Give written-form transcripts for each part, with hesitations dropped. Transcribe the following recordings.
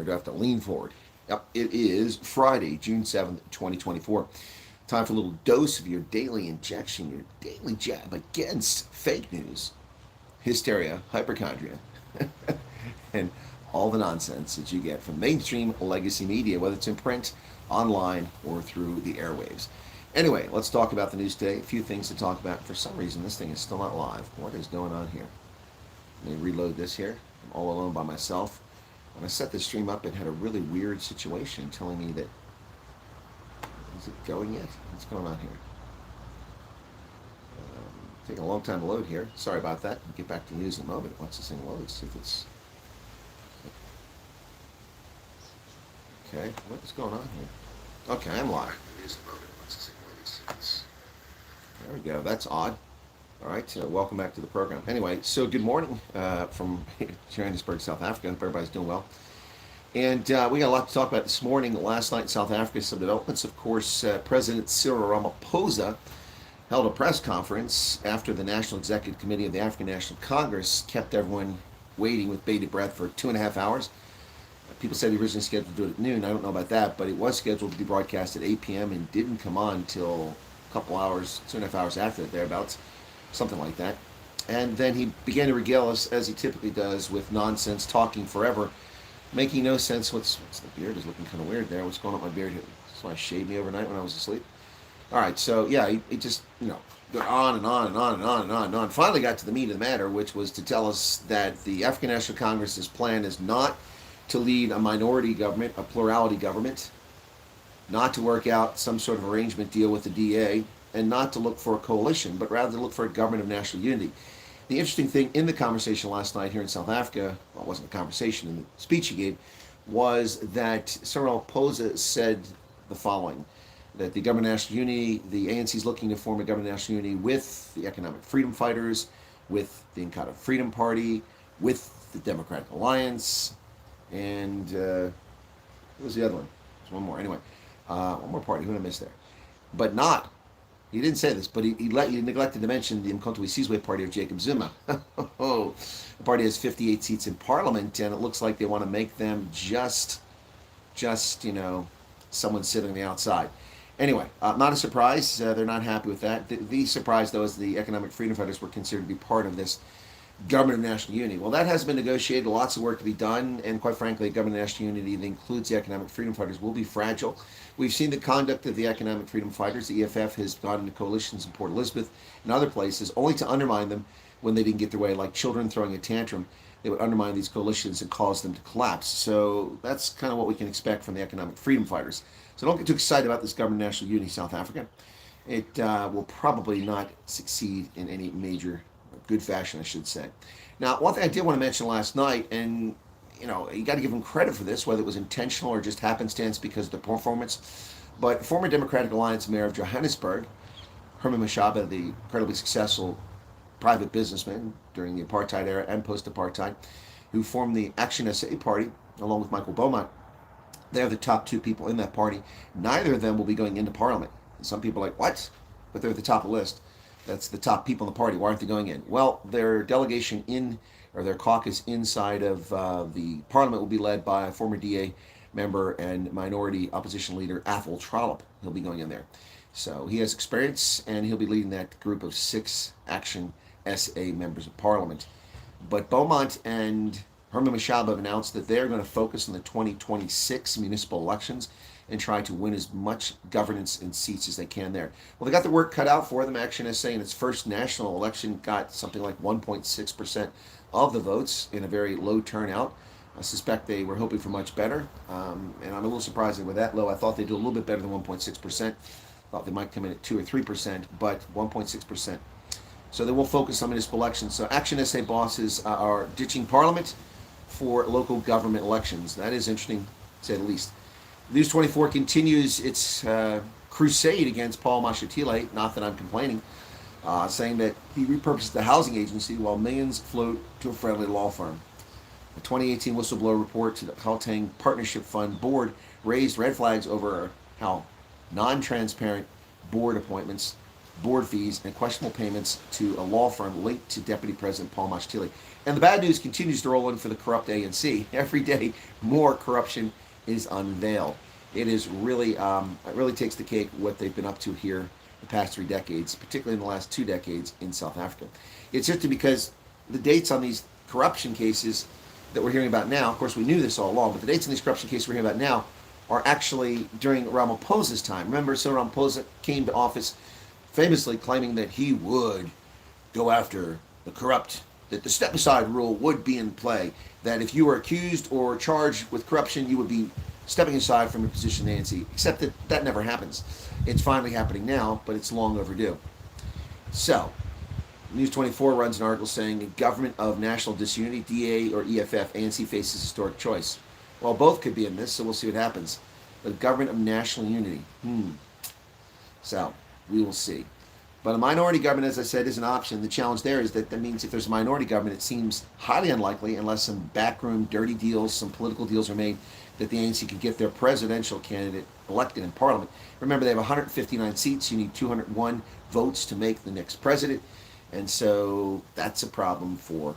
do have to lean forward. Yep, it is Friday, June 7th, 2024. Time for a little dose of your daily injection, your daily jab against fake news, hysteria, hypochondria, and all the nonsense that you get from mainstream legacy media, whether it's in print, online, or through the airwaves. Anyway, let's talk about the news today. A few things to talk about. For some reason, this thing is still not live. What is going on here? Let me reload this here. I'm all alone by myself. When I set this stream up, it had a really weird situation telling me that... Is it going yet? What's going on here? Taking a long time to load here. Sorry about that. I'll get back to news in a moment once this thing loads. See if it's... Okay, what is going on here? Okay, I'm live. There we go. That's odd. All right, welcome back to the program. Anyway, so good morning from Johannesburg, South Africa. Hope everybody's doing well. And we got a lot to talk about this morning. Last night in South Africa, some developments. Of course, President Cyril Ramaphosa held a press conference after the National Executive Committee of the African National Congress kept everyone waiting with bated breath for 2.5 hours. People said he originally scheduled to do it at noon. I don't know about that, but it was scheduled to be broadcast at 8 p.m. and didn't come on until a couple hours, 2.5 hours after that, thereabouts, something like that. And then he began to regale us, as he typically does, with nonsense, talking forever, making no sense. What's the beard is looking kind of weird there. What's going on with my beard here? So I shaved me overnight when I was asleep. All right, so yeah, he just, go on and on and on and on and on and on. Finally got to the meat of the matter, which was to tell us that the African National Congress's plan is not to lead a minority government, a plurality government, not to work out some sort of arrangement deal with the DA, and not to look for a coalition, but rather to look for a government of national unity. The interesting thing in the conversation last night here in South Africa, well, it wasn't a conversation, in the speech he gave, was that Cyril Ramaphosa said the following, that the government of national unity, the ANC is looking to form a government of national unity with the economic freedom fighters, with the Inkatha Freedom Party, with the Democratic Alliance, and what was the other one? There's one more. Anyway, one more party. Who did I miss there? But not. He didn't say this, but he neglected to mention the Mkhonto weSizwe party of Jacob Zuma. The party has 58 seats in Parliament, and it looks like they want to make them just someone sitting on the outside. Anyway, not a surprise. They're not happy with that. The surprise, though, is the economic freedom fighters were considered to be part of this government of national unity. Well, that has been negotiated. Lots of work to be done, and quite frankly, a government of national unity that includes the economic freedom fighters will be fragile. We've seen the conduct of the economic freedom fighters. The EFF has gone into coalitions in Port Elizabeth and other places, only to undermine them when they didn't get their way, like children throwing a tantrum. They would undermine these coalitions and cause them to collapse. So that's kind of what we can expect from the economic freedom fighters. So don't get too excited about this government of national unity, South Africa. It will probably not succeed in any major good fashion, I should say. Now, one thing I did want to mention last night, and you got to give him credit for this, whether it was intentional or just happenstance because of the performance, but former Democratic Alliance Mayor of Johannesburg, Herman Mashaba, the incredibly successful private businessman during the apartheid era and post-apartheid, who formed the Action SA party, along with Michael Beaumont. They're the top two people in that party. Neither of them will be going into Parliament. Some people are like, what? But they're at the top of the list. That's the top people in the party. Why aren't they going in? Well, their delegation or their caucus inside of the Parliament will be led by a former DA member and minority opposition leader, Athol Trollop. He'll be going in there. So he has experience, and he'll be leading that group of 6 Action SA members of Parliament. But Beaumont and Herman Mashaba have announced that they're going to focus on the 2026 municipal elections and try to win as much governance and seats as they can there. Well, they got the work cut out for them. Action SA in its first national election got something like 1.6% of the votes in a very low turnout. I suspect they were hoping for much better, and I'm a little surprised they were that low. I thought they'd do a little bit better than 1.6%. Thought they might come in at 2 or 3%, but 1.6%. So they will focus on municipal elections. So Action SA bosses are ditching Parliament for local government elections. That is interesting, to say the least. News 24 continues its crusade against Paul Mashatile, not that I'm complaining, saying that he repurposed the housing agency while millions float to a friendly law firm. A 2018 whistleblower report to the Gauteng Partnership Fund board raised red flags over how non-transparent board appointments board fees, and questionable payments to a law firm linked to Deputy President Paul Mashatili. And the bad news continues to roll in for the corrupt ANC. Every day, more corruption is unveiled. It is really, it really takes the cake what they've been up to here the past 3 decades, particularly in the last 2 decades in South Africa. It's just because the dates on these corruption cases that we're hearing about now, of course we knew this all along, but the dates on these corruption cases we're hearing about now are actually during Ramaphosa's time. Remember, so Ramaphosa came to office famously claiming that he would go after the corrupt, that the step-aside rule would be in play, that if you were accused or charged with corruption, you would be stepping aside from your position in the ANC, except that that never happens. It's finally happening now, but it's long overdue. So, News 24 runs an article saying, Government of National Disunity, DA or EFF, ANC faces historic choice. Well, both could be in this, so we'll see what happens. But Government of National Unity. So, we will see. But a minority government, as I said, is an option. The challenge there is that means if there's a minority government, it seems highly unlikely, unless some backroom dirty deals, some political deals are made, that the ANC could get their presidential candidate elected in Parliament. Remember, they have 159 seats. You need 201 votes to make the next president. And so that's a problem for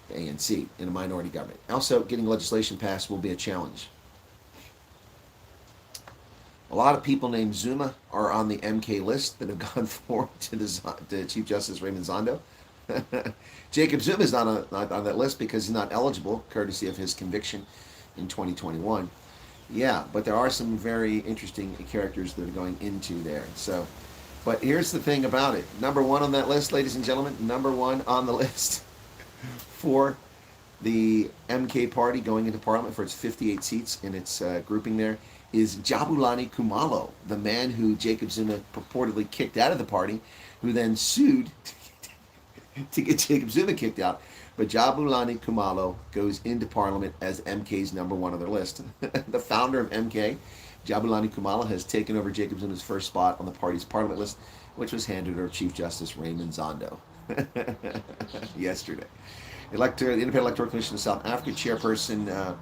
the ANC in a minority government. Also, getting legislation passed will be a challenge. A lot of people named Zuma are on the MK list that have gone forward to Chief Justice Raymond Zondo. Jacob Zuma is not on that list because he's not eligible, courtesy of his conviction in 2021. Yeah, but there are some very interesting characters that are going into there. So, but here's the thing about it. Number 1 on that list, ladies and gentlemen, number 1 on the list for the MK party going into Parliament for its 58 seats in its grouping there is Jabulani Khumalo, the man who Jacob Zuma purportedly kicked out of the party, who then sued to get Jacob Zuma kicked out. But Jabulani Khumalo goes into Parliament as MK's number 1 on their list. The founder of MK, Jabulani Khumalo, has taken over Jacob Zuma's first spot on the party's Parliament list, which was handed over to Chief Justice Raymond Zondo yesterday. The Independent Electoral Commission of South Africa chairperson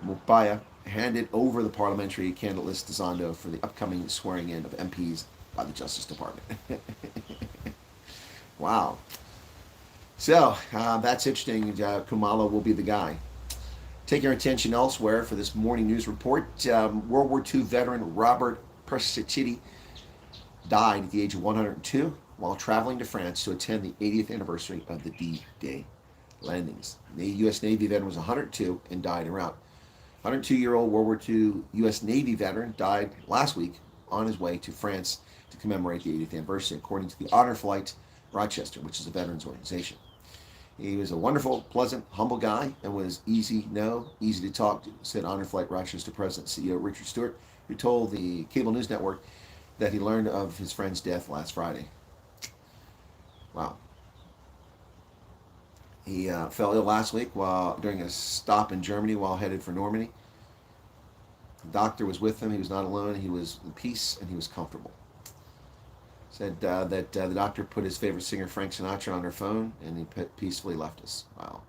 Mupaya handed over the parliamentary candidate list to Zondo for the upcoming swearing in of MPs by the Justice Department. Wow. So, that's interesting. Khumalo will be the guy. Take your attention elsewhere for this morning news report. World War II veteran Robert Persicchetti died at the age of 102 while traveling to France to attend the 80th anniversary of the D-Day landings. The U.S. Navy veteran was 102 and died en route. 102-year-old World War II U.S. Navy veteran died last week on his way to France to commemorate the 80th anniversary, according to the Honor Flight Rochester, which is a veterans organization. He was a wonderful, pleasant, humble guy and was easy to talk to, said Honor Flight Rochester President CEO Richard Stewart, who told the cable news network that he learned of his friend's death last Friday. Wow. He fell ill last week during a stop in Germany while headed for Normandy. The doctor was with him. He was not alone. He was in peace and he was comfortable. Said that the doctor put his favorite singer Frank Sinatra on her phone and he peacefully left us. Wow.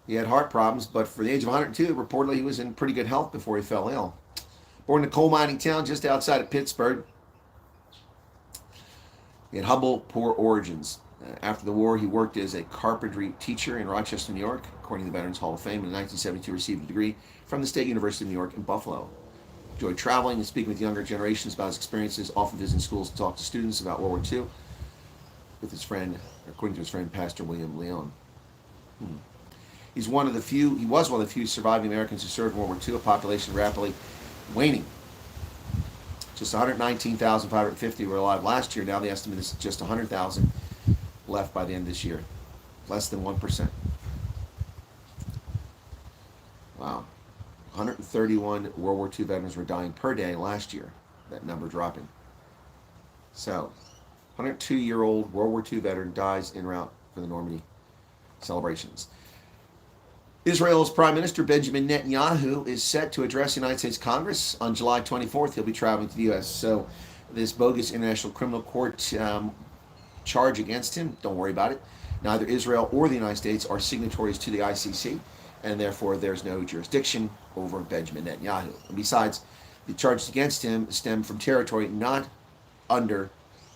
He had heart problems, but for the age of 102, reportedly he was in pretty good health before he fell ill. Born in a coal mining town just outside of Pittsburgh, he had humble, poor origins. After the war, he worked as a carpentry teacher in Rochester, New York, according to the Veterans Hall of Fame. In 1972, received a degree from the State University of New York in Buffalo. Enjoyed traveling and speaking with younger generations about his experiences, often visiting schools to talk to students about World War II with his friend, according to his friend, Pastor William Leon. He was one of the few surviving Americans who served in World War II, a population rapidly waning. Just 119,550 were alive last year. Now the estimate is just 100,000 left by the end of this year. Less than 1%. Wow. 131 World War II veterans were dying per day last year. That number dropping. So, 102-year-old World War II veteran dies en route for the Normandy celebrations. Israel's Prime Minister Benjamin Netanyahu is set to address the United States Congress on July 24th. He'll be traveling to the U.S. So this bogus International Criminal Court charge against him, don't worry about it. Neither Israel or the United States are signatories to the ICC, and therefore there's no jurisdiction over Benjamin Netanyahu. And besides, The charges against him stem from territory not under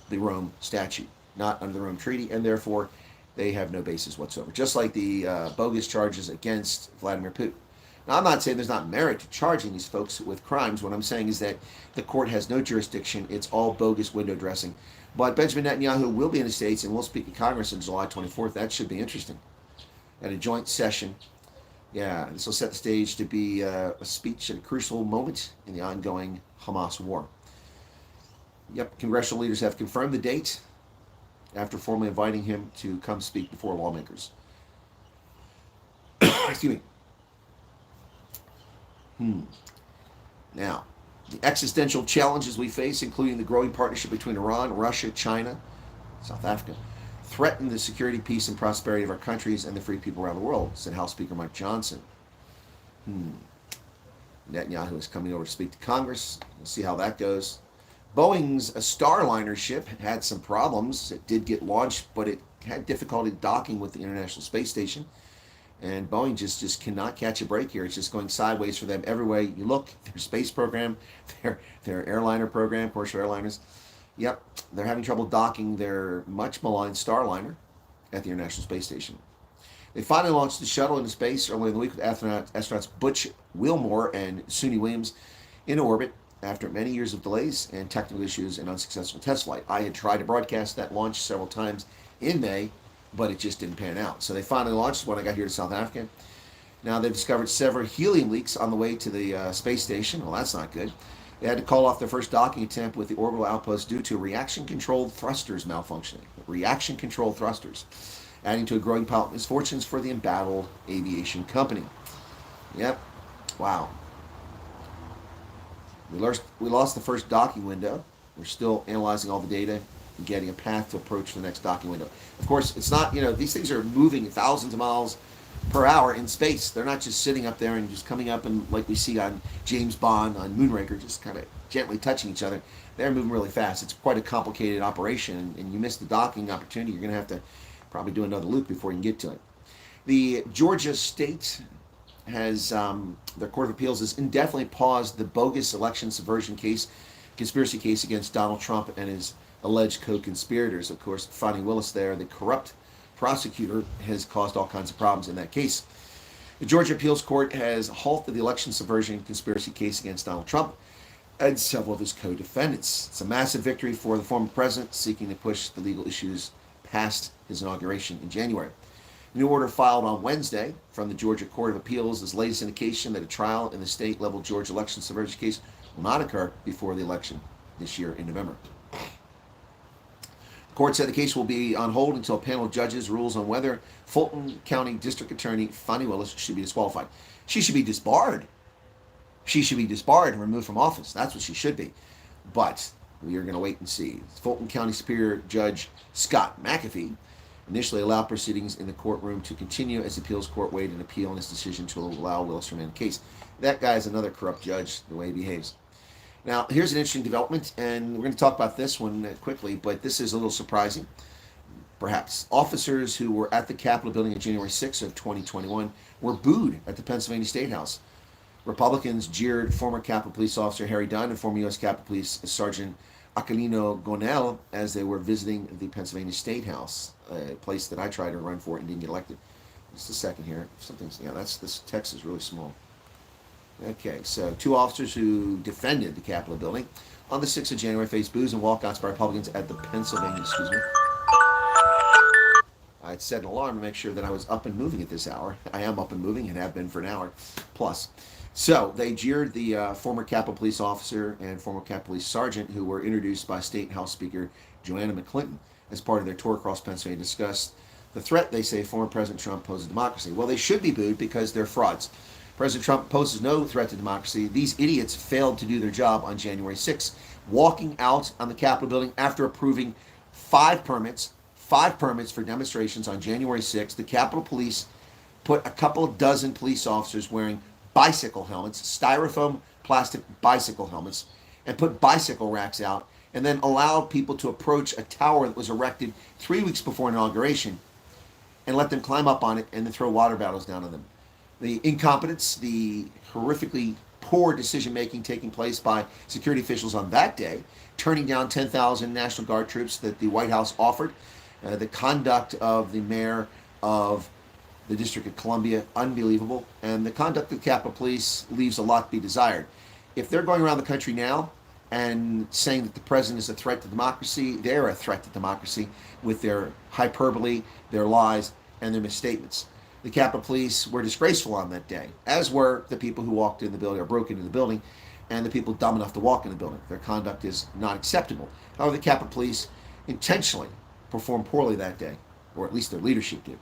the Rome Statute, not under the Rome Treaty, and therefore they have no basis whatsoever. Just like the bogus charges against Vladimir Putin. Now, I'm not saying there's not merit to charging these folks with crimes. What I'm saying is that the court has no jurisdiction. It's all bogus window dressing. But Benjamin Netanyahu will be in the States and will speak in Congress on July 24th. That should be interesting. At a joint session. Yeah, this will set the stage to be a speech at a crucial moment in the ongoing Hamas war. Yep, congressional leaders have confirmed the date after formally inviting him to come speak before lawmakers. Excuse me. Now, the existential challenges we face, including the growing partnership between Iran, Russia, China, South Africa, threaten the security, peace, and prosperity of our countries and the free people around the world, said House Speaker Mike Johnson. Netanyahu is coming over to speak to Congress. We'll see how that goes. Boeing's Starliner ship had some problems. It did get launched, but it had difficulty docking with the International Space Station. And Boeing just cannot catch a break here. It's just going sideways for them every way you look. Their space program, their airliner program, commercial airliners. Yep, they're having trouble docking their much maligned Starliner at the International Space Station. They finally launched the shuttle into space earlier in the week with astronauts Butch Wilmore and Suni Williams in orbit after many years of delays and technical issues and unsuccessful test flight. I had tried to broadcast that launch several times in May, but it just didn't pan out. So they finally launched when I got here to South Africa. Now they've discovered several helium leaks on the way to the space station. Well, that's not good. They had to call off their first docking attempt with the orbital outpost due to reaction-controlled thrusters malfunctioning. Reaction-controlled thrusters, adding to a growing pile of misfortunes for the embattled aviation company. Yep. Wow. We lost the first docking window. We're still analyzing all the data and getting a path to approach the next docking window. Of course, it's not, these things are moving thousands of miles per hour in space. They're not just sitting up there and just coming up and like we see on James Bond, on Moonraker, just kind of gently touching each other. They're moving really fast. It's quite a complicated operation, and you miss the docking opportunity, you're going to have to probably do another loop before you can get to it. The Georgia state has, their Court of Appeals has indefinitely paused the bogus election subversion case, conspiracy case against Donald Trump and his alleged co-conspirators. Of course, Fani Willis there, the corrupt prosecutor, has caused all kinds of problems in that case. The Georgia Appeals Court has halted the election subversion conspiracy case against Donald Trump and several of his co-defendants. It's a massive victory for the former president seeking to push the legal issues past his inauguration in January. A new order filed on Wednesday from the Georgia Court of Appeals is the latest indication that a trial in the state-level Georgia election subversion case will not occur before the election this year in November. The court said the case will be on hold until a panel of judges rules on whether Fulton County District Attorney Fani Willis should be disqualified. She should be disbarred. She should be disbarred and removed from office. That's what she should be. But we are going to wait and see. Fulton County Superior Judge Scott McAfee initially allowed proceedings in the courtroom to continue as the appeals court weighed an appeal on his decision to allow Willis to remain in the case. That guy is another corrupt judge, the way he behaves. Now, here's an interesting development, and we're going to talk about this one quickly, but this is a little surprising, perhaps. Officers who were at the Capitol building on January 6th of 2021 were booed at the Pennsylvania State House. Republicans jeered former Capitol Police Officer Harry Dunn and former U.S. Capitol Police Sergeant Aquilino Gonell as they were visiting the Pennsylvania State House, a place that I tried to run for and didn't get elected. Just a second here. This text is really small. Okay, so two officers who defended the Capitol building on the 6th of January faced boos and walkouts by Republicans at the Pennsylvania, I had set an alarm to make sure that I was up and moving at this hour. I am up and moving and have been for an hour plus. So they jeered the former Capitol Police officer and former Capitol Police sergeant who were introduced by State House Speaker Joanna McClinton as part of their tour across Pennsylvania to discuss the threat they say former President Trump poses to democracy. Well, they should be booed because they're frauds. President Trump poses no threat to democracy. These idiots failed to do their job on January 6th, walking out on the Capitol building after approving five permits for demonstrations on January 6th. The Capitol Police put a couple of dozen police officers wearing bicycle helmets, styrofoam plastic bicycle helmets, and put bicycle racks out, and then allowed people to approach a tower that was erected 3 weeks before inauguration and let them climb up on it and then throw water bottles down on them. The incompetence, the horrifically poor decision-making taking place by security officials on that day, turning down 10,000 National Guard troops that the White House offered. The conduct of the mayor of the District of Columbia, unbelievable. And the conduct of the Capitol Police leaves a lot to be desired. If they're going around the country now and saying that the president is a threat to democracy, they're a threat to democracy with their hyperbole, their lies, and their misstatements. The Capitol Police were disgraceful on that day, as were the people who walked in the building or broke into the building, and the people dumb enough to walk in the building. Their conduct is not acceptable. However, the Capitol Police intentionally performed poorly that day, or at least their leadership did.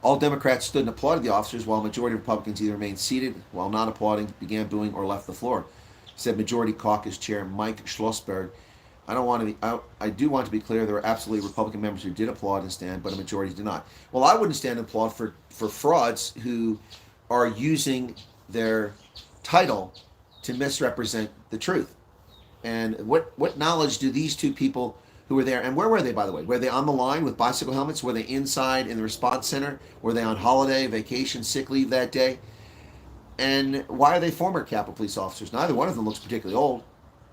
All Democrats stood and applauded the officers, while a majority of Republicans either remained seated, while not applauding, began booing, or left the floor, said Majority Caucus Chair Mike Schlossberg. I do want to be clear, there were absolutely Republican members who did applaud and stand, but a majority did not. Well, I wouldn't stand and applaud for frauds who are using their title to misrepresent the truth. And what knowledge do these two people who were there, and where were they, by the way? Were they on the line with bicycle helmets? Were they inside in the response center? Were they on holiday, vacation, sick leave that day? And why are they former Capitol Police officers? Neither one of them looks particularly old.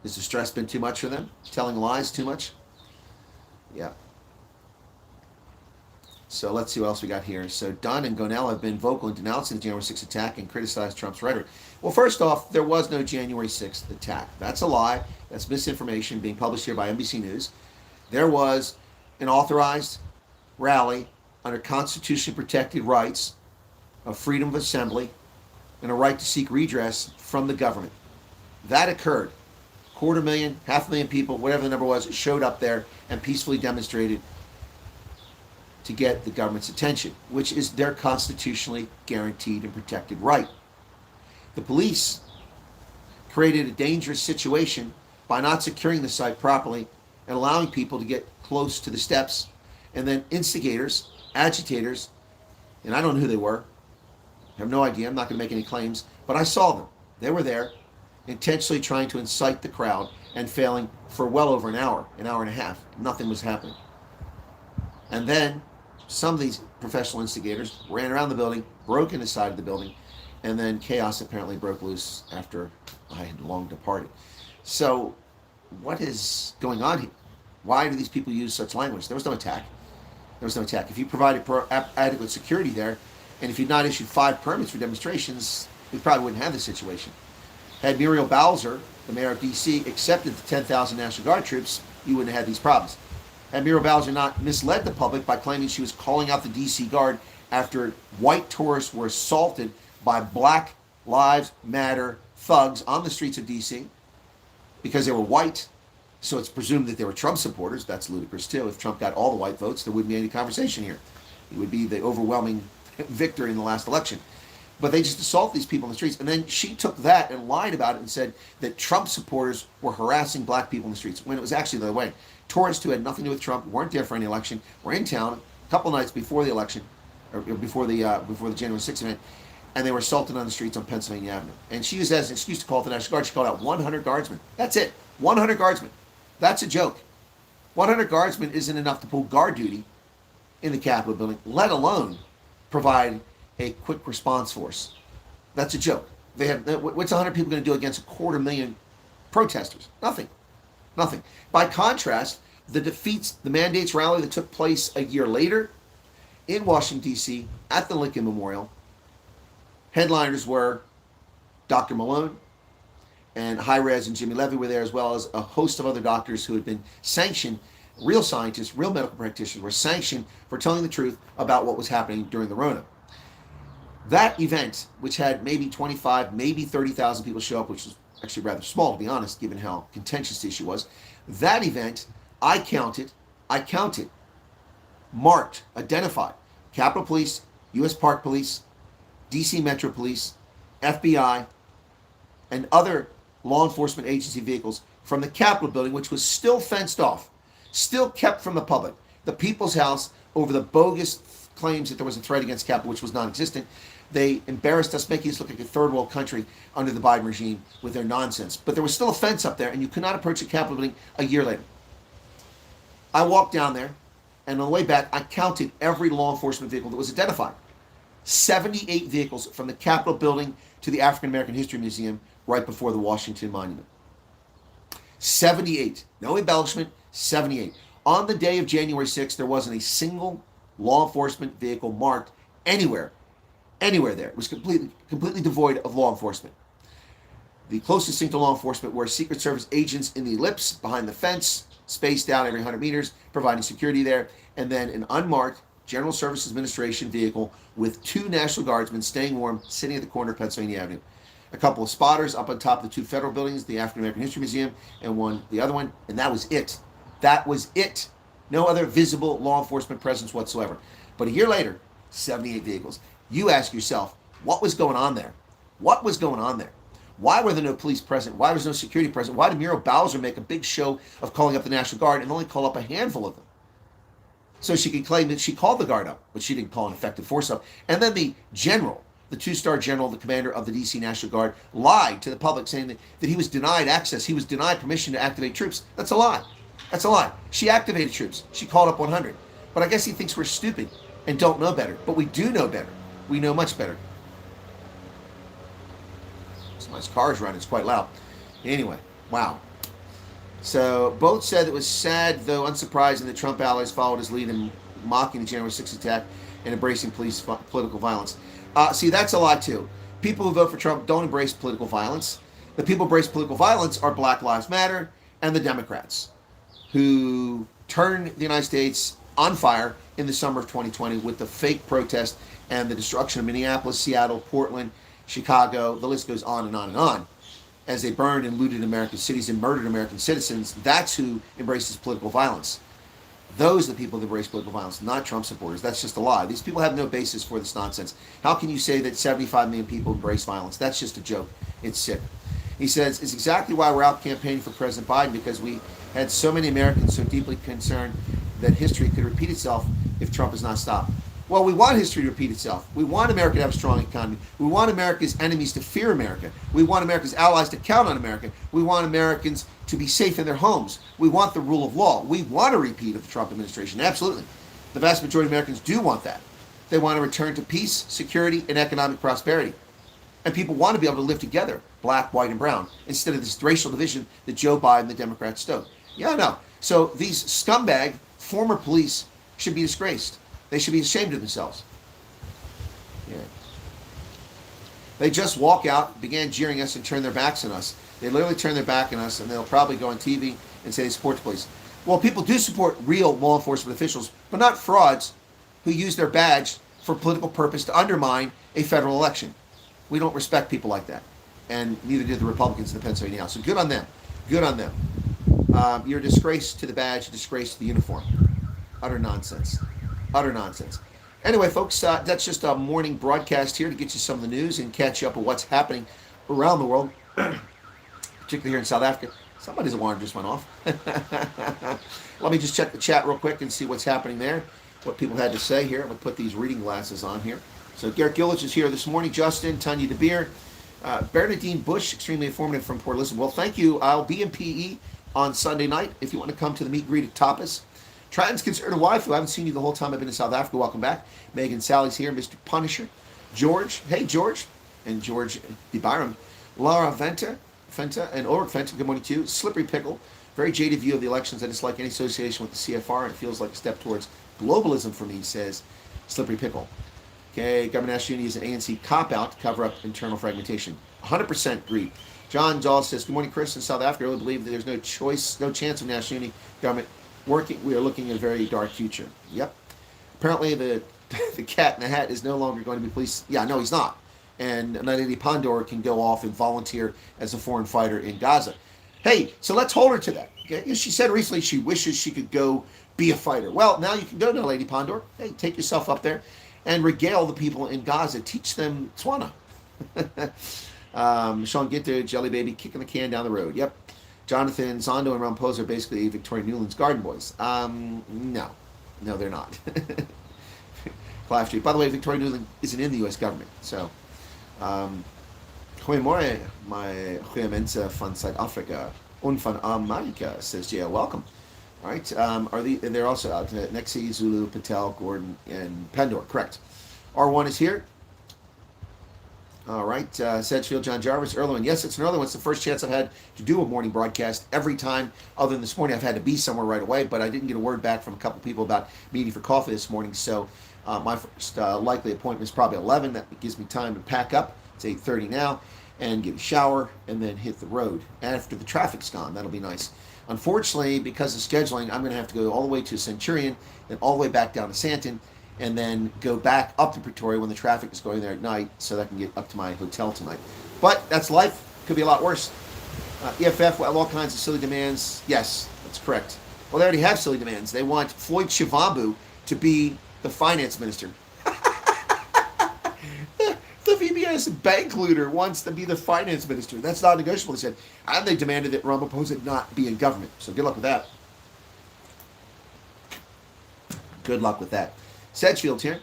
Has the stress been too much for them? Telling lies too much? Yeah. So let's see what else we got here. So Dunn and Gonell have been vocal in denouncing the January 6th attack and criticized Trump's rhetoric. Well, first off, there was no January 6th attack. That's a lie. That's misinformation being published here by NBC News. There was an authorized rally under constitutionally protected rights of freedom of assembly and a right to seek redress from the government. That occurred. 250,000, 500,000 people, whatever the number was, showed up there and peacefully demonstrated to get the government's attention, which is their constitutionally guaranteed and protected right. The police created a dangerous situation by not securing the site properly and allowing people to get close to the steps, and then instigators, agitators, and I don't know who they were. I have no idea. I'm not going to make any claims, but I saw them. They were there, intentionally trying to incite the crowd and failing for well over an hour and a half. Nothing was happening. And then some of these professional instigators ran around the building, broke into the side of the building, and then chaos apparently broke loose after I had long departed. So what is going on here? Why do these people use such language? There was no attack. There was no attack. If you provided adequate security there, and if you'd not issued 5 permits for demonstrations, we probably wouldn't have this situation. Had Muriel Bowser, the mayor of D.C., accepted the 10,000 National Guard troops, you wouldn't have had these problems. Had Muriel Bowser not misled the public by claiming she was calling out the D.C. Guard after white tourists were assaulted by Black Lives Matter thugs on the streets of D.C., because they were white, so it's presumed that they were Trump supporters. That's ludicrous too. If Trump got all the white votes, there wouldn't be any conversation here. He would be the overwhelming victor in the last election. But they just assault these people in the streets. And then she took that and lied about it and said that Trump supporters were harassing black people in the streets, when it was actually the other way. Tourists who had nothing to do with Trump, weren't there for any election, were in town a couple nights before the election, or before the January 6th event, and they were assaulted on the streets on Pennsylvania Avenue. And she used that as an excuse to call the National Guard. She called out 100 guardsmen. That's it. 100 guardsmen. That's a joke. 100 guardsmen isn't enough to pull guard duty in the Capitol building, let alone provide a quick response force. That's a joke. What's 100 people going to do against 250,000 protesters? Nothing. Nothing. By contrast, the mandates rally that took place a year later in Washington, D.C., at the Lincoln Memorial, headliners were Dr. Malone, and Hi-Rez and Jimmy Levy were there, as well as a host of other doctors who had been sanctioned. Real scientists, real medical practitioners were sanctioned for telling the truth about what was happening during the Rona. That event, which had maybe 25, maybe 30,000 people show up, which was actually rather small, to be honest, given how contentious the issue was. That event, I counted, marked, identified Capitol Police, U.S. Park Police, D.C. Metro Police, FBI, and other law enforcement agency vehicles from the Capitol building, which was still fenced off, still kept from the public, the People's House, over the bogus claims that there was a threat against Capitol, which was non-existent. They embarrassed us, making us look like a third world country under the Biden regime with their nonsense. But there was still a fence up there, and you could not approach the Capitol building a year later. I walked down there, and on the way back, I counted every law enforcement vehicle that was identified. 78 vehicles from the Capitol building to the African American History Museum right before the Washington Monument. 78. No embellishment, 78. On the day of January 6th, there wasn't a single law enforcement vehicle marked anywhere there. It was completely devoid of law enforcement. The closest thing to law enforcement were Secret Service agents in the ellipse behind the fence, spaced out every 100 meters, providing security there, and then an unmarked General Services Administration vehicle with 2 National Guardsmen staying warm, sitting at the corner of Pennsylvania Avenue. A couple of spotters up on top of the 2 federal buildings, the African American History Museum, and the other one, and that was it. That was it. No other visible law enforcement presence whatsoever. But a year later, 78 vehicles. You ask yourself, what was going on there? What was going on there? Why were there no police present? Why was no security present? Why did Muriel Bowser make a big show of calling up the National Guard and only call up a handful of them? So she could claim that she called the Guard up, but she didn't call an effective force up. And then the general, the 2-star general, the commander of the D.C. National Guard, lied to the public saying that he was denied access. He was denied permission to activate troops. That's a lie. That's a lie. She activated troops. She called up 100. But I guess he thinks we're stupid and don't know better. But we do know better. We know much better. Somebody's car is running. It's quite loud. Anyway, wow. So both said it was sad, though unsurprising, that Trump allies followed his lead in mocking the January 6th attack and embracing political violence. See, that's a lie, too. People who vote for Trump don't embrace political violence. The people who embrace political violence are Black Lives Matter and the Democrats, who turned the United States on fire in the summer of 2020 with the fake protest and the destruction of Minneapolis, Seattle, Portland, Chicago. The list goes on and on and on. As they burned and looted American cities and murdered American citizens, that's who embraces political violence. Those are the people that embrace political violence, not Trump supporters. That's just a lie. These people have no basis for this nonsense. How can you say that 75 million people embrace violence? That's just a joke. It's sick. He says, it's exactly why we're out campaigning for President Biden, because we had so many Americans so deeply concerned that history could repeat itself if Trump is not stopped. Well, we want history to repeat itself. We want America to have a strong economy. We want America's enemies to fear America. We want America's allies to count on America. We want Americans to be safe in their homes. We want the rule of law. We want a repeat of the Trump administration. Absolutely. The vast majority of Americans do want that. They want a return to peace, security, and economic prosperity. And people want to be able to live together, black, white, and brown, instead of this racial division that Joe Biden and the Democrats stoked. Yeah, no. So these scumbag former police should be disgraced. They should be ashamed of themselves. Yeah. They just walk out, began jeering us, and turn their backs on us. They literally turn their back on us, and they'll probably go on TV and say they support the police. Well, people do support real law enforcement officials, but not frauds who use their badge for political purpose to undermine a federal election. We don't respect people like that, and neither did the Republicans in the Pennsylvania House. So good on them. Good on them. You're a disgrace to the badge, a disgrace to the uniform. Utter nonsense. Utter nonsense. Anyway, folks, that's just a morning broadcast here to get you some of the news and catch you up with what's happening around the world, particularly here in South Africa. Somebody's alarm just went off. Let me just check the chat real quick and see what's happening there, what people had to say here. I'm going to put these reading glasses on here. So Garrett Gillich is here this morning. Justin, Tanya DeBeer, Bernadine Bush, extremely informative from Port Elizabeth. Well, thank you. I'll be in PE on Sunday night if you want to come to the meet and greet at Tapas. Triton's Conservative Wife, who I haven't seen you the whole time I've been in South Africa. Welcome back. Megan Sally's here. Mr. Punisher. George. Hey, George. And George DeByram. Laura Fenta, and Ulrich Fenta. Good morning to you. Slippery Pickle. Very jaded view of the elections. I dislike any association with the CFR. It feels like a step towards globalism for me, says Slippery Pickle. Okay, Government National Unity is an ANC cop-out to cover up internal fragmentation. 100% agree. John Dahl says, good morning, Chris. In South Africa, I really believe that there's no chance of National Unity government working. We are looking at a very dark future. Yep. Apparently, the cat in the hat is no longer going to be police. Yeah, no, he's not. And Naledi Pandor can go off and volunteer as a foreign fighter in Gaza. Hey, so let's hold her to that. Okay? She said recently she wishes she could go be a fighter. Well, now you can go to Naledi Pandor. Hey, take yourself up there and regale the people in Gaza. Teach them Tswana. Sean Ginter, Jelly Baby, kicking the can down the road. Yep. Jonathan, Zondo, and Ramaphosa are basically Victoria Newland's Garden Boys. No, they're not. Clive Street. By the way, Victoria Newland isn't in the U.S. government. So, Goeiemorgen, my goeie mensen van Zuid-Afrika en van Amerika, says JL. Welcome. All right. They're also out. Nexi, Zulu, Patel, Gordon, and Pandora. Correct. R1 is here. All right, Sedgefield, John Jarvis, early one. Yes, it's an early one. It's the first chance I've had to do a morning broadcast. Every time, other than this morning, I've had to be somewhere right away, but I didn't get a word back from a couple people about meeting for coffee this morning, so my first likely appointment is probably 11. That gives me time to pack up. It's 8:30 now, and get a shower, and then hit the road after the traffic's gone. That'll be nice. Unfortunately, because of scheduling, I'm going to have to go all the way to Centurion, then all the way back down to Santon, and then go back up to Pretoria when the traffic is going there at night so that I can get up to my hotel tonight. But that's life. Could be a lot worse. EFF will have all kinds of silly demands. Yes, that's correct. Well, they already have silly demands. They want Floyd Shivambu to be the finance minister. The VBS bank looter wants to be the finance minister. That's not negotiable, he said. And they demanded that Ramaphosa not be in government. So good luck with that. Good luck with that. Sedgefield here.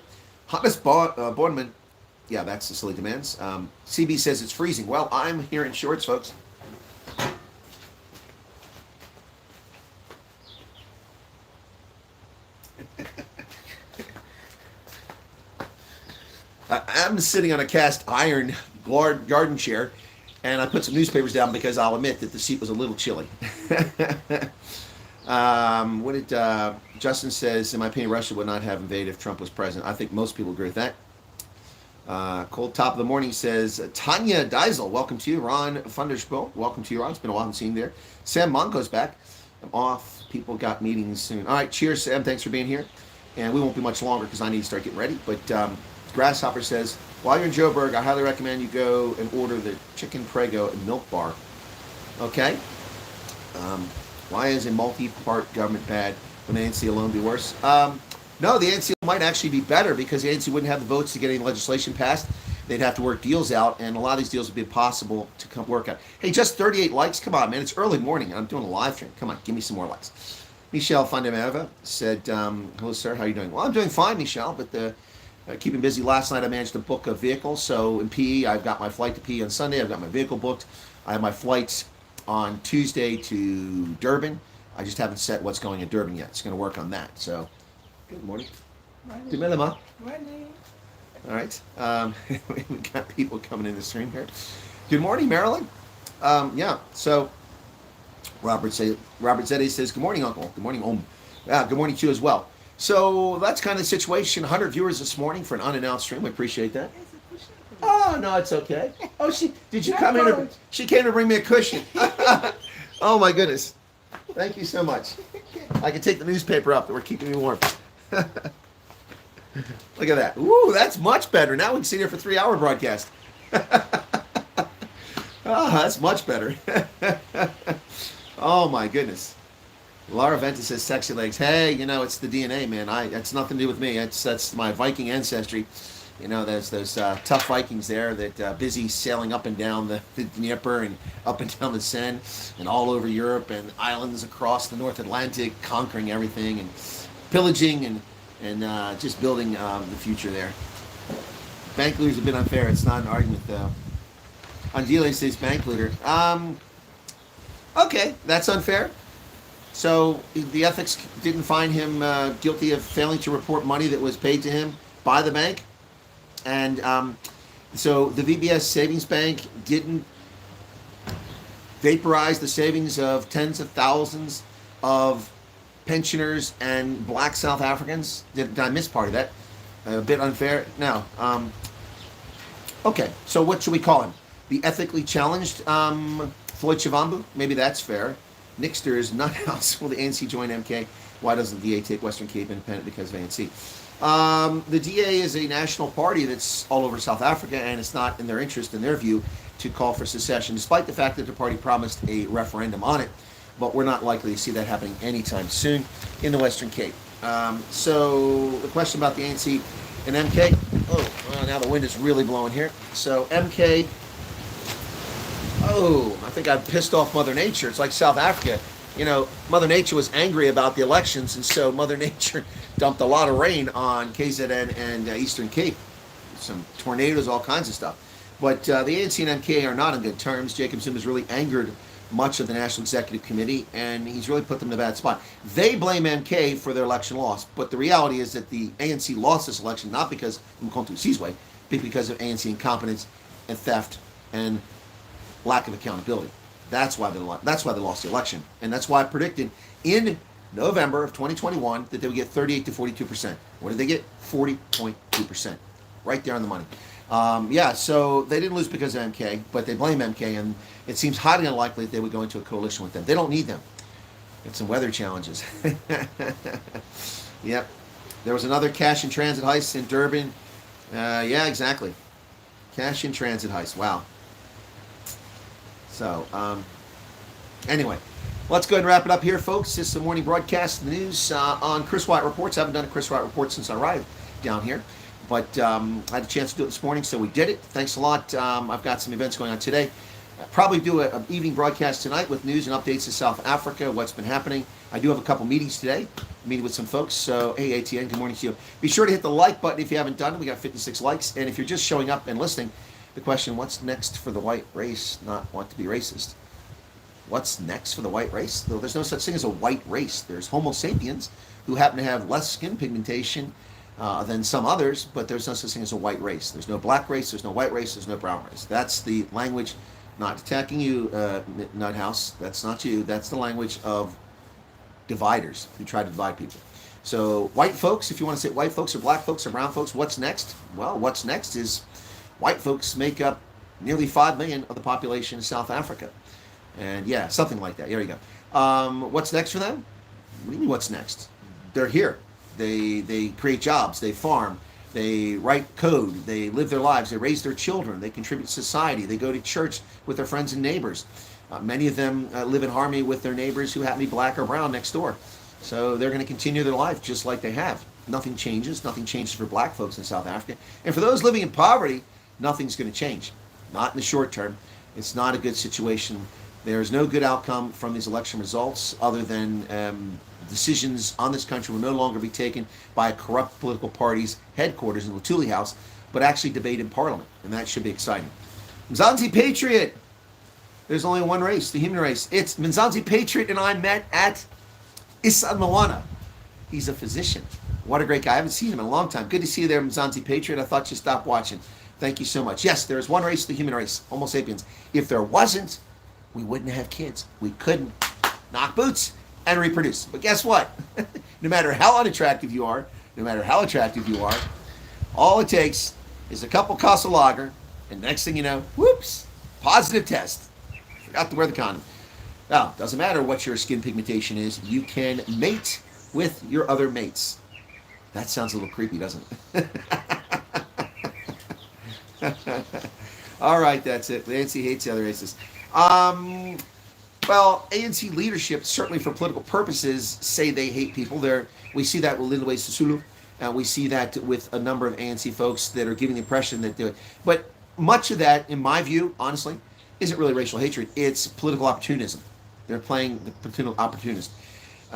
Hannes Borneman. Yeah, that's the silly demands. CB says it's freezing. Well, I'm here in shorts, folks. I'm sitting on a cast iron garden chair, and I put some newspapers down because I'll admit that the seat was a little chilly. What did Justin says? In my opinion, Russia would not have invaded if Trump was president. I think most people agree with that. Cold Top of the Morning says Tanya Diesel, welcome to you. Ron Funderspiel, welcome to you, Ron. It's been a while since seen you there. Sam Monco's back. I'm off. People got meetings soon. All right, cheers, Sam. Thanks for being here. And we won't be much longer because I need to start getting ready. But Grasshopper says, while you're in Joburg, I highly recommend you go and order the chicken prego and milk bar. Okay. Why is a multi-part government bad when the ANC alone be worse? No, the ANC might actually be better because the ANC wouldn't have the votes to get any legislation passed. They'd have to work deals out, and a lot of these deals would be impossible to come work out. Hey, just 38 likes? Come on, man. It's early morning. I'm doing a live stream. Come on, give me some more likes. Michelle Fundameva said, hello, sir. How are you doing? Well, I'm doing fine, Michelle, but keeping busy. Last night I managed to book a vehicle. So in PE, I've got my flight to PE on Sunday. I've got my vehicle booked. I have my flights on Tuesday to Durban. I just haven't set what's going in Durban yet. It's going to work on that. So, good morning. Morning. Morning. All right. We've got people coming in the stream here. Good morning, Marilyn. Yeah. So, Robert Zeddy says, good morning, Uncle. Good morning, Om. Good morning to you as well. So that's kind of the situation. 100 viewers this morning for an unannounced stream. We appreciate that. Oh, no, it's okay. Oh, did you come in? She came to bring me a cushion. Oh, my goodness. Thank you so much. I can take the newspaper up that we're keeping me warm. Look at that. Ooh, that's much better. Now we can sit here for a 3-hour broadcast. Oh, that's much better. Oh, my goodness. Laura Ventus says sexy legs. Hey, it's the DNA, man. That's nothing to do with me. That's my Viking ancestry. There's those tough Vikings there that busy sailing up and down the Dnieper and up and down the Seine and all over Europe and islands across the North Atlantic, conquering everything and pillaging and just building the future there. Bank looters have been unfair. It's not an argument, though. Angela says bank looter. Okay, that's unfair. So the ethics didn't find him guilty of failing to report money that was paid to him by the bank. And so the VBS Savings Bank didn't vaporize the savings of tens of thousands of pensioners and black South Africans. Did I miss part of that? A bit unfair? No. Okay, so what should we call him? The ethically challenged Floyd Shivambu? Maybe that's fair. Nixter is not house. Will the ANC join MK? Why doesn't the DA take Western Cape independent because of ANC? The DA is a national party that's all over South Africa, and it's not in their interest, in their view, to call for secession, despite the fact that the party promised a referendum on it. But we're not likely to see that happening anytime soon in the Western Cape. So the question about the ANC and MK. Oh, well, now the wind is really blowing here. So MK. Oh, I think I've pissed off Mother Nature. It's like South Africa. Mother Nature was angry about the elections, and so Mother Nature dumped a lot of rain on KZN and Eastern Cape. Some tornadoes, all kinds of stuff. But the ANC and MK are not on good terms. Jacob Zuma's really angered much of the National Executive Committee, and he's really put them in a bad spot. They blame MK for their election loss, but the reality is that the ANC lost this election not because of Mkhonto Sizwe, but because of ANC incompetence and theft and lack of accountability. That's why they lost the election, and that's why I predicted in November of 2021 that they would get 38 to 42%. What did they get? 40.2%, right there on the money. Yeah, so they didn't lose because of MK, but they blame MK, and it seems highly unlikely that they would go into a coalition with them. They don't need them. It's some weather challenges. Yep. There was another cash in transit heist in Durban. Yeah, exactly. Cash in transit heist. Wow. So, anyway, let's go ahead and wrap it up here, folks. This is the morning broadcast, the news on Chris Wyatt Reports. I haven't done a Chris Wyatt Report since I arrived down here, but I had a chance to do it this morning, so we did it. Thanks a lot. I've got some events going on today. I'll probably do an evening broadcast tonight with news and updates to South Africa, what's been happening. I do have a couple meetings today, meeting with some folks. So, hey, ATN, good morning to you. Be sure to hit the like button if you haven't done it. We got 56 likes. And if you're just showing up and listening, the question, what's next for the white race not want to be racist? What's next for the white race? Though there's no such thing as a white race. There's Homo sapiens who happen to have less skin pigmentation than some others, but there's no such thing as a white race. There's no black race, there's no white race, there's no brown race. That's the language, not attacking you, Nuthouse. That's not you. That's the language of dividers who try to divide people. So white folks, if you want to say white folks or black folks or brown folks, what's next? Well, what's next is white folks make up nearly 5 million of the population in South Africa. And yeah, something like that. There you go. What's next for them? What do you mean what's next? They're here. They create jobs. They farm. They write code. They live their lives. They raise their children. They contribute to society. They go to church with their friends and neighbors. Many of them live in harmony with their neighbors who happen to be black or brown next door. So they're going to continue their life just like they have. Nothing changes. Nothing changes for black folks in South Africa. And for those living in poverty, nothing's going to change. Not in the short term. It's not a good situation. There's no good outcome from these election results other than decisions on this country will no longer be taken by a corrupt political party's headquarters in Lutuli House, but actually debate in Parliament. And that should be exciting. Mzansi Patriot. There's only one race, the human race. It's Mzansi Patriot and I met at Issa Mwana. He's a physician. What a great guy. I haven't seen him in a long time. Good to see you there, Mzansi Patriot. I thought you stopped watching. Thank you so much. Yes, there is one race, the human race, Homo sapiens. If there wasn't, we wouldn't have kids. We couldn't knock boots and reproduce. But guess what? No matter how unattractive you are, all it takes is a couple Casa Lager, and next thing you know, whoops, positive test. Forgot to wear the condom. Now, doesn't matter what your skin pigmentation is, you can mate with your other mates. That sounds a little creepy, doesn't it? All right, that's it. ANC hates the other races. Well, ANC leadership, certainly for political purposes, say they hate people. We see that with Lindiwe Sisulu. We see that with a number of ANC folks that are giving the impression that they're... But much of that, in my view, honestly, isn't really racial hatred. It's political opportunism. They're playing the political opportunist.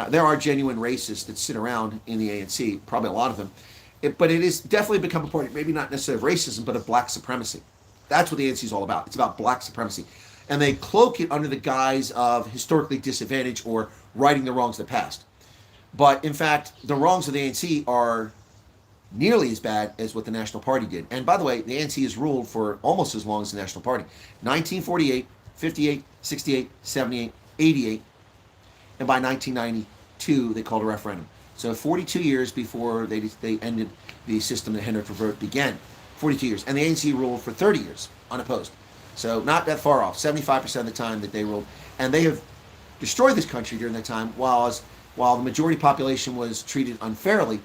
There are genuine racists that sit around in the ANC, probably a lot of them. But it has definitely become a party, maybe not necessarily of racism, but of black supremacy. That's what the ANC is all about. It's about black supremacy. And they cloak it under the guise of historically disadvantaged or righting the wrongs of the past. But in fact, the wrongs of the ANC are nearly as bad as what the National Party did. And by the way, the ANC has ruled for almost as long as the National Party. 1948, 58, 68, 78, 88, and by 1992, they called a referendum. So 42 years before they ended the system that Hendrik Verwoerd began. 42 years. And the ANC ruled for 30 years, unopposed. So not that far off, 75% of the time that they ruled. And they have destroyed this country during that time, while the majority population was treated unfairly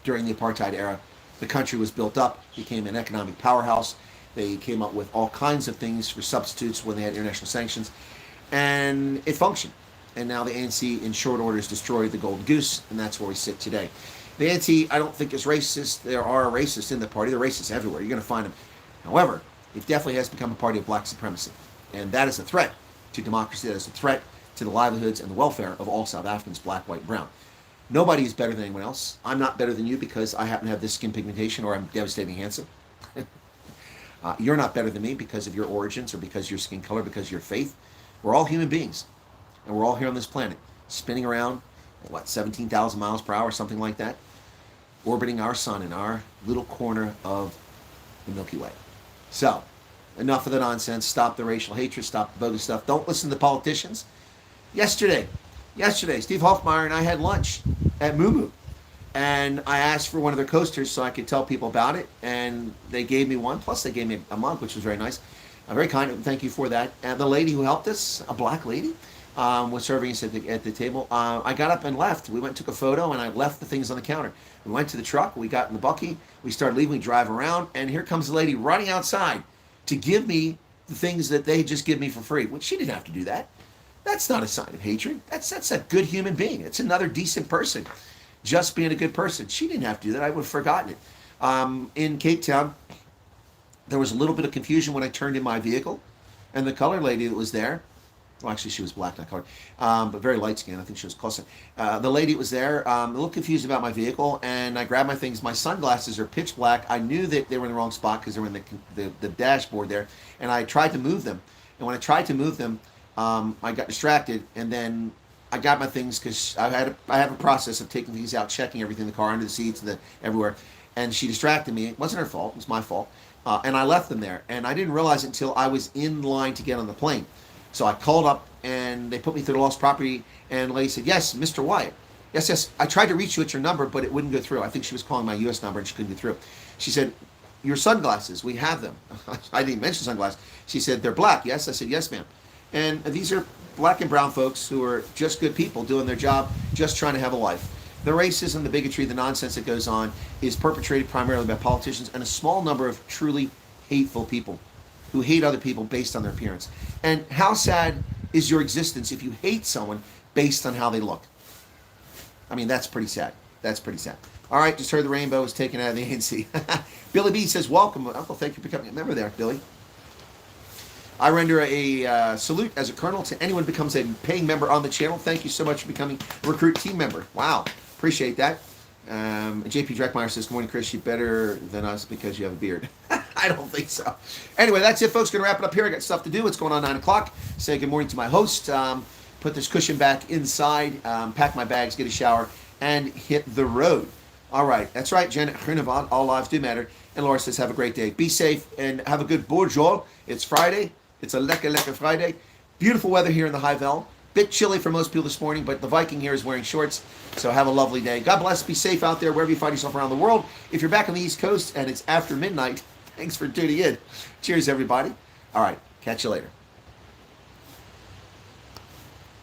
during the apartheid era. The country was built up, became an economic powerhouse. They came up with all kinds of things for substitutes when they had international sanctions. And it functioned. And now the ANC, in short order, has destroyed the golden goose, and that's where we sit today. The ANC, I don't think, is racist. There are racists in the party. There are racists everywhere. You're going to find them. However, it definitely has become a party of black supremacy. And that is a threat to democracy. That is a threat to the livelihoods and the welfare of all South Africans, black, white, brown. Nobody is better than anyone else. I'm not better than you because I happen to have this skin pigmentation or I'm devastatingly handsome. You're not better than me because of your origins or because of your skin color, because of your faith. We're all human beings. And we're all here on this planet, spinning around at, 17,000 miles per hour, something like that, orbiting our sun in our little corner of the Milky Way. So, Enough of the nonsense. Stop the racial hatred. Stop the bogus stuff. Don't listen to the politicians. Yesterday, Steve Hoffmeyer and I had lunch at Moo Moo. And I asked for one of their coasters so I could tell people about it. And they gave me one. Plus, they gave me a mug, which was very nice. Very kind. Thank you for that. And the lady who helped us, a black lady, was serving us at the table. I got up and left. We went and took a photo, and I left the things on the counter. We went to the truck. We got in the bucky. We started leaving. We drive around. And here comes the lady running outside to give me the things that they just give me for free. Well, she didn't have to do that. That's not a sign of hatred. That's a good human being. It's another decent person just being a good person. She didn't have to do that. I would have forgotten it. In Cape Town, there was a little bit of confusion when I turned in my vehicle, and the colored lady that was there, well, actually she was black, not colored, but very light skinned. I think she was close. The lady that was there, a little confused about my vehicle, and I grabbed my things. My sunglasses are pitch black. I knew that they were in the wrong spot because they were in the dashboard there, and I tried to move them. And when I tried to move them, I got distracted, and then I got my things because I have a process of taking things out, checking everything in the car, under the seats, and everywhere. And she distracted me. It wasn't her fault. It was my fault. And I left them there. And I didn't realize it until I was in line to get on the plane. So I called up, and they put me through the lost property. And the lady said, "Yes, Mr. Wyatt. Yes. I tried to reach you at your number, but it wouldn't go through." I think she was calling my U.S. number, and she couldn't get through. She said, "Your sunglasses, we have them." I didn't mention sunglasses. She said, "They're black." Yes. I said, "Yes, ma'am." And these are black and brown folks who are just good people doing their job, just trying to have a life. The racism, the bigotry, the nonsense that goes on is perpetrated primarily by politicians and a small number of truly hateful people who hate other people based on their appearance. And how sad is your existence if you hate someone based on how they look? I mean, that's pretty sad. That's pretty sad. All right, just heard the rainbow was taken out of the ANC. Billy B says, "Welcome." Uncle, thank you for becoming a member there, Billy. I render a salute as a colonel to anyone who becomes a paying member on the channel. Thank you so much for becoming a recruit team member. Wow, appreciate that. JP Dreckmeyer says, "Good morning, Chris. You're better than us because you have a beard." I don't think so. Anyway, that's it, folks. Going to wrap it up here. I got stuff to do. It's going on 9 o'clock. Say good morning to my host. Put this cushion back inside. Pack my bags, get a shower, and hit the road. All right. That's right, Janet Hrinovan. All lives do matter. And Laura says, have a great day. Be safe and have a good bonjour. It's Friday. It's a lekker Friday. Beautiful weather here in the High Veld. Bit chilly for most people this morning, but the Viking here is wearing shorts. So have a lovely day. God bless. Be safe out there wherever you find yourself around the world. If you're back on the East Coast and it's after midnight, thanks for tuning in. Cheers, everybody. All right. Catch you later.